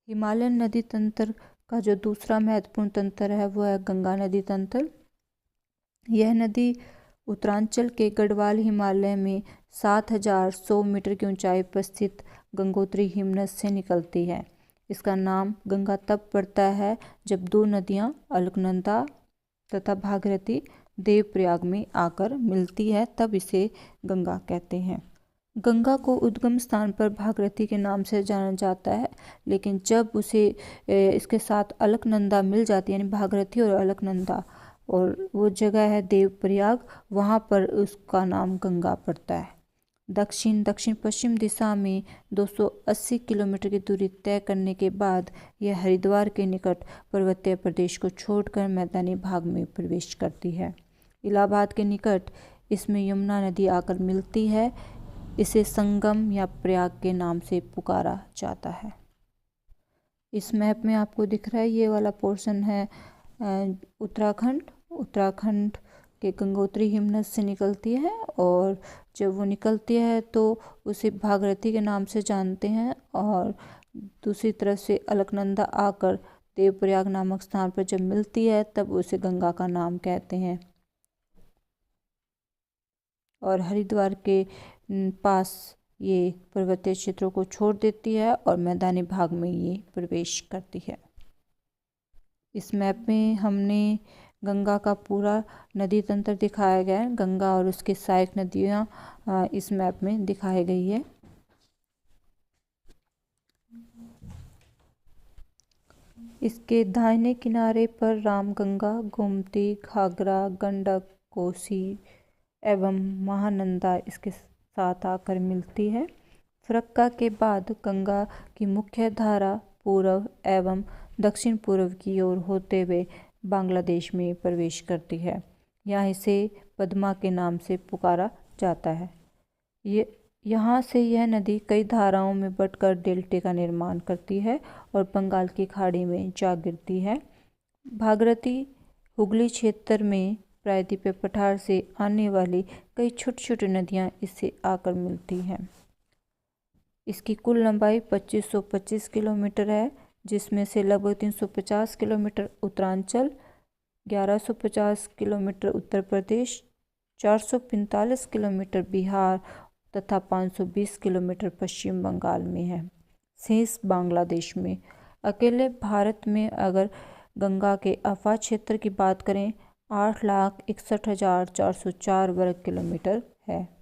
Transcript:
Himalayan नदी तंत्र का जो दूसरा महत्वपूर्ण तंत्र है वो है गंगा नदी तंत्र। यह नदी उत्तरांचल के गढ़वाल हिमालय में 7100 मीटर की ऊंचाई पर स्थित गंगोत्री हिमनद से निकलती है। इसका नाम गंगा तब पड़ता है जब दो नदियां अलकनंदा तथा भागीरथी देवप्रयाग में आकर मिलती है, तब इसे गंगा कहते हैं। गंगा को उद्गम स्थान पर भागीरथी के नाम से जाना जाता है, लेकिन जब उसे इसके साथ अलकनंदा मिल जाती है, यानी भागीरथी और अलकनंदा, और वो जगह है देवप्रयाग, वहाँ पर उसका नाम गंगा पड़ता है। दक्षिण पश्चिम दिशा में 280 किलोमीटर की दूरी तय करने के बाद यह हरिद्वार के निकट पर्वतीय प्रदेश को छोड़कर मैदानी भाग में प्रवेश करती है। इलाहाबाद के निकट इसमें यमुना नदी आकर मिलती है। इसे संगम या प्रयाग के नाम से पुकारा जाता है। इस मैप में आपको दिख रहा है, ये वाला पोर्शन है उत्तराखंड के गंगोत्री हिमनद से निकलती है, और जब वो निकलती है तो उसे भागीरथी के नाम से जानते हैं, और दूसरी तरफ से अलकनंदा आकर देवप्रयाग नामक स्थान पर जब मिलती है तब उसे गंगा का नाम कहते हैं। और हरिद्वार के पास ये पर्वतीय क्षेत्रों को छोड़ देती है और मैदानी भाग में ये प्रवेश करती है। इस मैप में हमने गंगा का पूरा नदी तंत्र दिखाया गया है। गंगा और उसके सहायक नदियाँ इस मैप में दिखाई गई है। इसके दाहिने किनारे पर रामगंगा, गोमती, घाघरा, गंडक, कोसी एवं महानंदा इसके साथ आकर मिलती है। फरक्का के बाद गंगा की मुख्य धारा पूर्व एवं दक्षिण पूर्व की ओर होते हुए बांग्लादेश में प्रवेश करती है। यहाँ इसे पद्मा के नाम से पुकारा जाता है। यहाँ से यह नदी कई धाराओं में बंटकर डेल्टे का निर्माण करती है और बंगाल की खाड़ी में जा गिरती है। भागीरथी हुगली क्षेत्र में प्रायद्वीपीय पठार से आने वाली कई छोटी छोटी नदियाँ इससे आकर मिलती हैं। इसकी कुल लंबाई 2525 किलोमीटर है, जिसमें से लगभग 350 kilometre Uttaranchal, 1150 kilometre Uttar Pradesh, 445 kilometre Bihar तथा 520 किलोमीटर पश्चिम बंगाल में है। शेष बांग्लादेश में। अकेले भारत में अगर गंगा के आफा क्षेत्र की बात करें 8,61,404 वर्ग किलोमीटर है।